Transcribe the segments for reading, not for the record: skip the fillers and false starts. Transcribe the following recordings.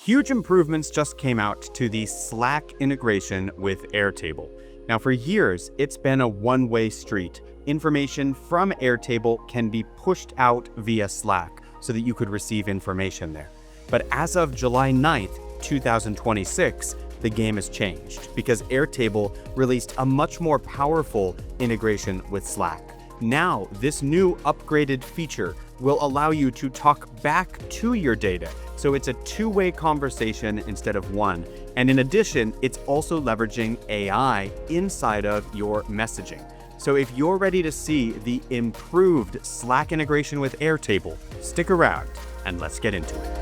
Huge improvements just came out to the Slack integration with Airtable. Now, for years, it's been a one-way street. Information from Airtable can be pushed out via Slack so that you could receive information there. But as of July 9th, 2026, the game has changed because Airtable released a much more powerful integration with Slack. Now, this new upgraded feature will allow you to talk back to your data. So it's a two-way conversation instead of one. And in addition, it's also leveraging AI inside of your messaging. So if you're ready to see the improved Slack integration with Airtable, stick around and let's get into it.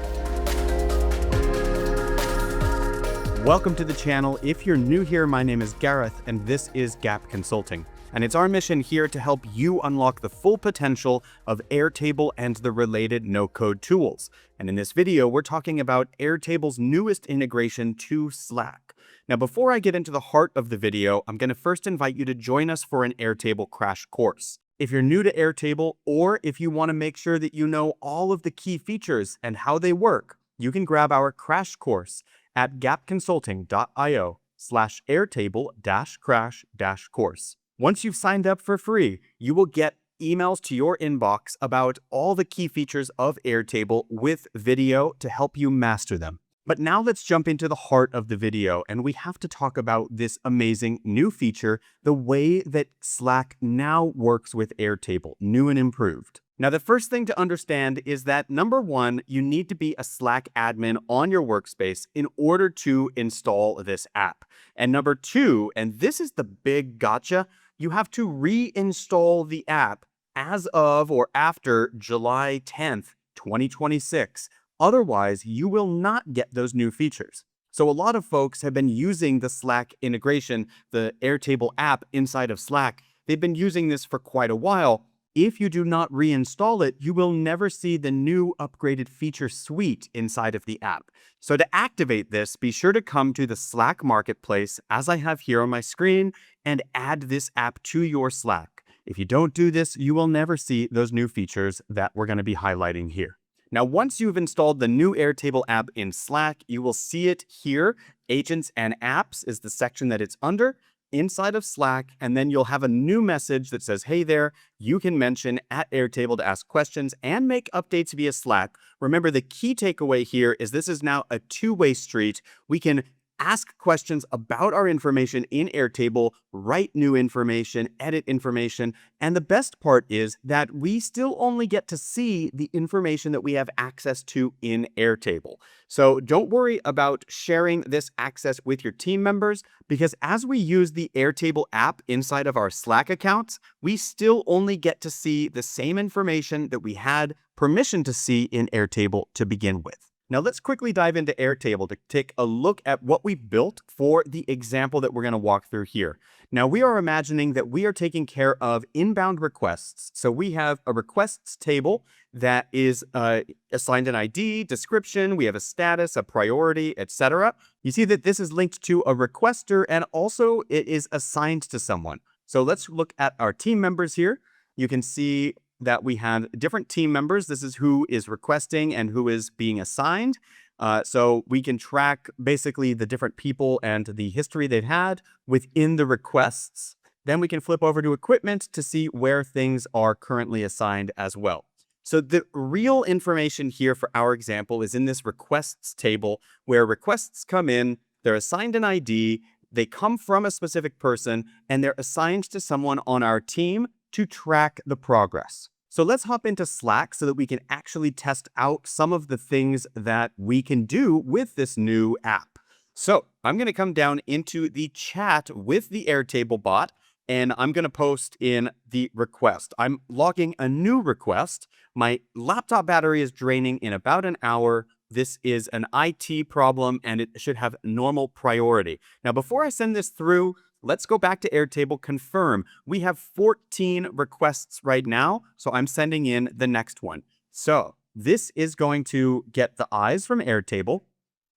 Welcome to the channel. If you're new here, my name is Gareth and this is Gap Consulting. And it's our mission here to help you unlock the full potential of Airtable and the related no-code tools. And in this video, we're talking about Airtable's newest integration to Slack. Now, before I get into the heart of the video, I'm going to first invite you to join us for an Airtable crash course. If you're new to Airtable, or if you want to make sure that you know all of the key features and how they work, you can grab our crash course at gapconsulting.io/airtable-crash-course. Once you've signed up for free, you will get emails to your inbox about all the key features of Airtable with video to help you master them. But now let's jump into the heart of the video, and we have to talk about this amazing new feature, the way that Slack now works with Airtable, new and improved. Now, the first thing to understand is that number one, you need to be a Slack admin on your workspace in order to install this app. And number two, and this is the big gotcha, you have to reinstall the app as of or after July 10th, 2026. Otherwise, you will not get those new features. So a lot of folks have been using the Slack integration, the Airtable app inside of Slack. They've been using this for quite a while. If you do not reinstall it, you will never see the new upgraded feature suite inside of the app. So to activate this, be sure to come to the Slack marketplace, as I have here on my screen, and add this app to your Slack. If you don't do this, you will never see those new features that we're going to be highlighting here. Now, once you've installed the new Airtable app in Slack, you will see it here. Agents and apps is the section that it's under inside of Slack, and then you'll have a new message that says, hey there, you can mention @Airtable to ask questions and make updates via Slack. Remember, the key takeaway here is this is now a two-way street. We can ask questions about our information in Airtable, write new information, edit information, and the best part is that we still only get to see the information that we have access to in Airtable. So don't worry about sharing this access with your team members, because as we use the Airtable app inside of our Slack accounts, we still only get to see the same information that we had permission to see in Airtable to begin with. Now let's quickly dive into Airtable to take a look at what we've built for the example that we're going to walk through here. Now we are imagining that we are taking care of inbound requests. So we have a requests table that is assigned an ID, description, we have a status, a priority, etc. You see that this is linked to a requester and also it is assigned to someone. So let's look at our team members here. You can see that we have different team members. This is who is requesting and who is being assigned. So we can track basically the different people and the history they've had within the requests. Then we can flip over to equipment to see where things are currently assigned as well. So the real information here for our example is in this requests table, where requests come in, they're assigned an ID, they come from a specific person, and they're assigned to someone on our team to track the progress. So let's hop into Slack so that we can actually test out some of the things that we can do with this new app. So I'm going to come down into the chat with the Airtable bot, and I'm going to post in the request. I'm logging a new request. My laptop battery is draining in about an hour. This is an IT problem, and it should have normal priority. Now, before I send this through, let's go back to Airtable, confirm. We have 14 requests right now, so I'm sending in the next one. So this is going to get the eyes from Airtable,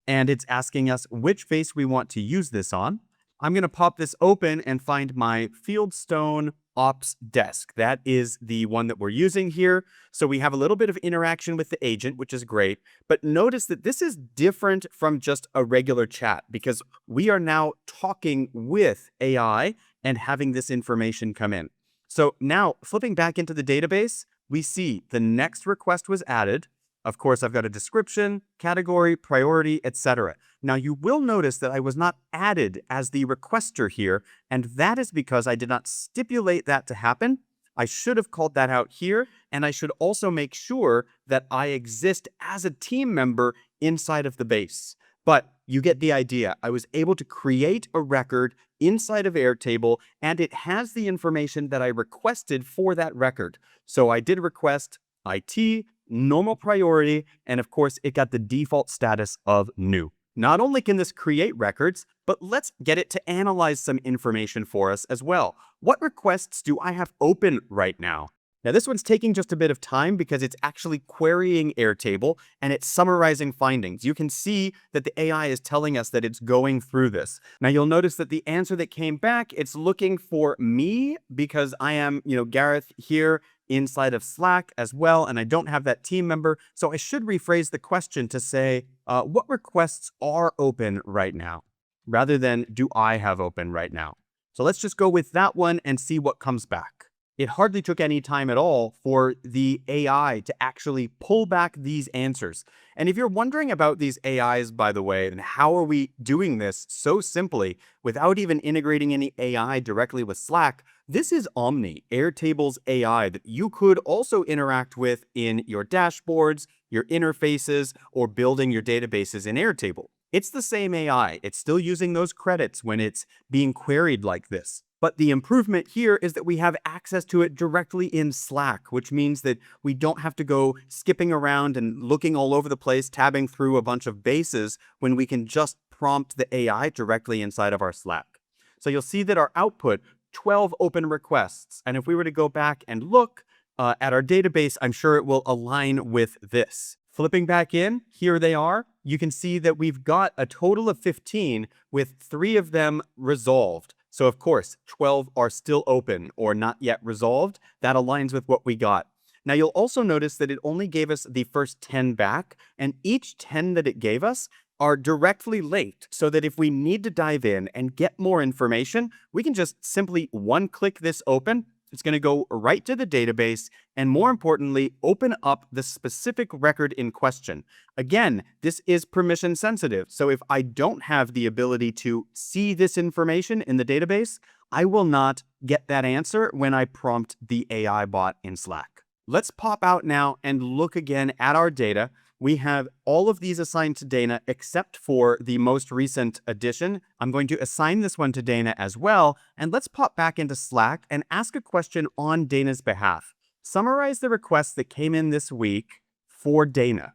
and it's asking us which face we want to use this on. I'm going to pop this open and find my Fieldstone ops desk. That is the one that we're using here. So we have a little bit of interaction with the agent, which is great. But notice that this is different from just a regular chat because we are now talking with AI and having this information come in. So now flipping back into the database, we see the next request was added. Of course, I've got a description, category, priority, etc. Now you will notice that I was not added as the requester here, and that is because I did not stipulate that to happen. I should have called that out here, and I should also make sure that I exist as a team member inside of the base. But you get the idea. I was able to create a record inside of Airtable, and it has the information that I requested for that record. So I did request IT, normal priority, and of course, it got the default status of new. Not only can this create records, but let's get it to analyze some information for us as well. What requests do I have open right now? Now, this one's taking just a bit of time because it's actually querying Airtable and it's summarizing findings. You can see that the AI is telling us that it's going through this. Now, you'll notice that the answer that came back, it's looking for me because I am, Gareth here inside of Slack as well, and I don't have that team member. So I should rephrase the question to say, what requests are open right now, rather than do I have open right now? So let's just go with that one and see what comes back. It hardly took any time at all for the AI to actually pull back these answers. And if you're wondering about these AIs, by the way, and how are we doing this so simply without even integrating any AI directly with Slack, this is Omni, Airtable's AI that you could also interact with in your dashboards, your interfaces, or building your databases in Airtable. It's the same AI. It's still using those credits when it's being queried like this. But the improvement here is that we have access to it directly in Slack, which means that we don't have to go skipping around and looking all over the place, tabbing through a bunch of bases when we can just prompt the AI directly inside of our Slack. So you'll see that our output, 12 open requests. And if we were to go back and look at our database, I'm sure it will align with this. Flipping back in, here they are. You can see that we've got a total of 15 with 3 of them resolved. So of course, 12 are still open or not yet resolved. That aligns with what we got. Now you'll also notice that it only gave us the first 10 back, and each 10 that it gave us are directly linked so that if we need to dive in and get more information, we can just simply one-click this open. It's going to go right to the database and, more importantly, open up the specific record in question. Again, this is permission sensitive. So if I don't have the ability to see this information in the database, I will not get that answer when I prompt the AI bot in Slack. Let's pop out now and look again at our data. We have all of these assigned to Dana except for the most recent addition. I'm going to assign this one to Dana as well. And let's pop back into Slack and ask a question on Dana's behalf. Summarize the requests that came in this week for Dana.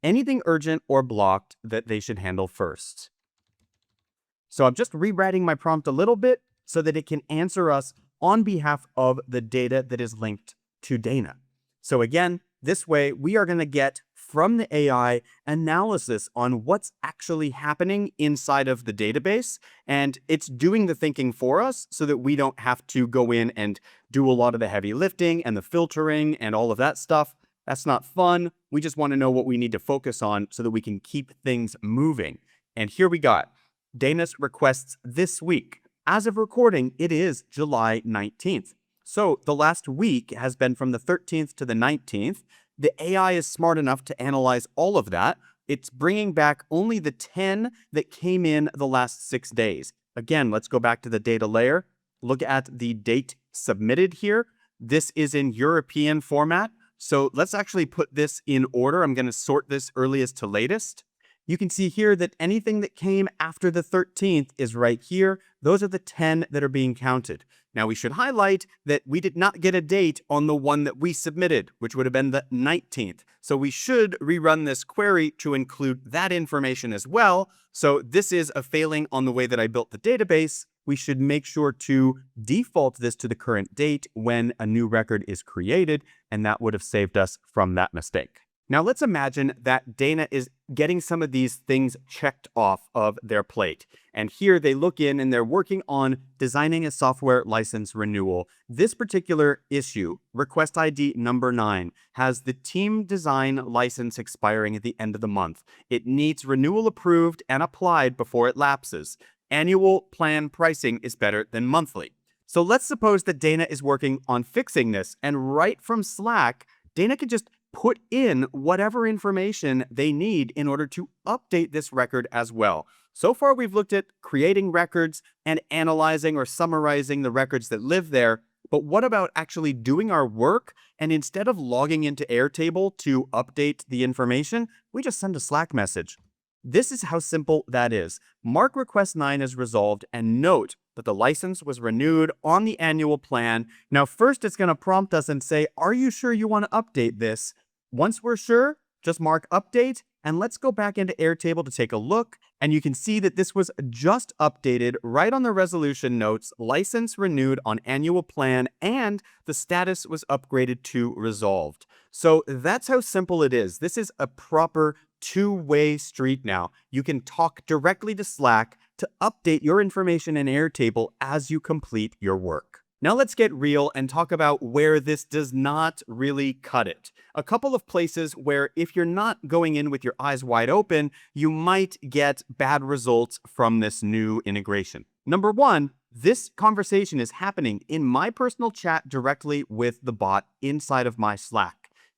Anything urgent or blocked that they should handle first. So I'm just rewriting my prompt a little bit so that it can answer us on behalf of the data that is linked to Dana. So again, this way, we are going to get from the AI analysis on what's actually happening inside of the database. And it's doing the thinking for us so that we don't have to go in and do a lot of the heavy lifting and the filtering and all of that stuff. That's not fun. We just want to know what we need to focus on so that we can keep things moving. And here we got Dana's requests this week. As of recording, it is July 19th. So the last week has been from the 13th to the 19th. The AI is smart enough to analyze all of that. It's bringing back only the 10 that came in the last 6 days. Again, let's go back to the data layer. Look at the date submitted here. This is in European format. So let's actually put this in order. I'm going to sort this earliest to latest. You can see here that anything that came after the 13th is right here. Those are the 10 that are being counted. Now we should highlight that we did not get a date on the one that we submitted, which would have been the 19th. So we should rerun this query to include that information as well. So this is a failing on the way that I built the database. We should make sure to default this to the current date when a new record is created, and that would have saved us from that mistake. Now let's imagine that Dana is getting some of these things checked off of their plate. And here they look in and they're working on designing a software license renewal. This particular issue, request ID number 9, has the team design license expiring at the end of the month. It needs renewal approved and applied before it lapses. Annual plan pricing is better than monthly. So let's suppose that Dana is working on fixing this, and right from Slack, Dana can just put in whatever information they need in order to update this record as well. So far, we've looked at creating records and analyzing or summarizing the records that live there. But what about actually doing our work? And instead of logging into Airtable to update the information, we just send a Slack message. This is how simple that is. Mark request 9 as resolved and note that the license was renewed on the annual plan. Now, first it's going to prompt us and say, are you sure you want to update this? Once we're sure, just mark update, and let's go back into Airtable to take a look. And you can see that this was just updated right on the resolution notes, license renewed on annual plan, and the status was upgraded to resolved. So that's how simple it is. This is a proper two-way street now. You can talk directly to Slack to update your information in Airtable as you complete your work. Now let's get real and talk about where this does not really cut it. A couple of places where if you're not going in with your eyes wide open, you might get bad results from this new integration. Number one, this conversation is happening in my personal chat directly with the bot inside of my Slack.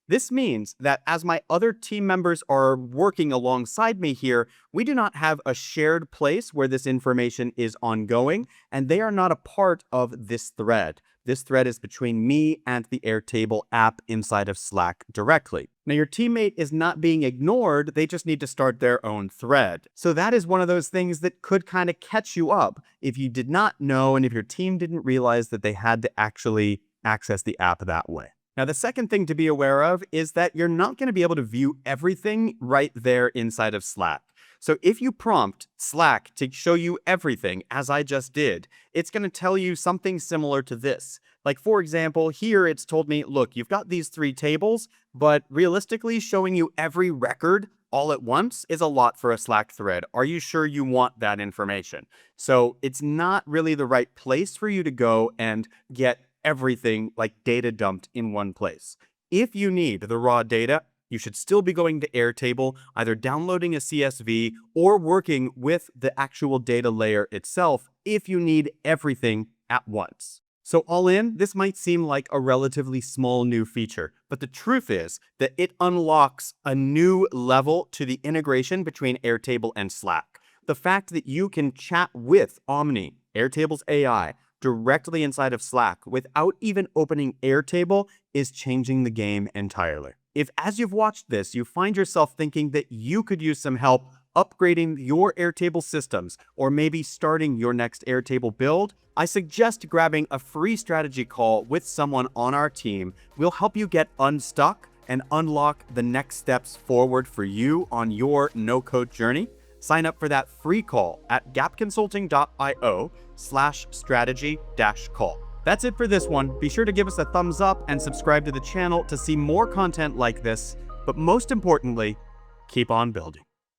This means that as my other team members are working alongside me here, we do not have a shared place where this information is ongoing, and they are not a part of this thread. This thread is between me and the Airtable app inside of Slack directly. Now, your teammate is not being ignored, they just need to start their own thread. So that is one of those things that could kind of catch you up if you did not know and if your team didn't realize that they had to actually access the app that way. Now, the second thing to be aware of is that you're not going to be able to view everything right there inside of Slack. So if you prompt Slack to show you everything, as I just did, it's going to tell you something similar to this. Like, for example, here it's told me, look, you've got these 3 tables, but realistically showing you every record all at once is a lot for a Slack thread. Are you sure you want that information? So it's not really the right place for you to go and get everything like data dumped in one place. If you need the raw data, you should still be going to Airtable, either downloading a CSV or working with the actual data layer itself if you need everything at once. So all in, this might seem like a relatively small new feature, but the truth is that it unlocks a new level to the integration between Airtable and Slack. The fact that you can chat with Omni, Airtable's AI, directly inside of Slack without even opening Airtable is changing the game entirely. If as you've watched this, you find yourself thinking that you could use some help upgrading your Airtable systems or maybe starting your next Airtable build, I suggest grabbing a free strategy call with someone on our team. We'll help you get unstuck and unlock the next steps forward for you on your no-code journey. Sign up for that free call at gapconsulting.io/strategy-call. That's it for this one. Be sure to give us a thumbs up and subscribe to the channel to see more content like this. But most importantly, keep on building.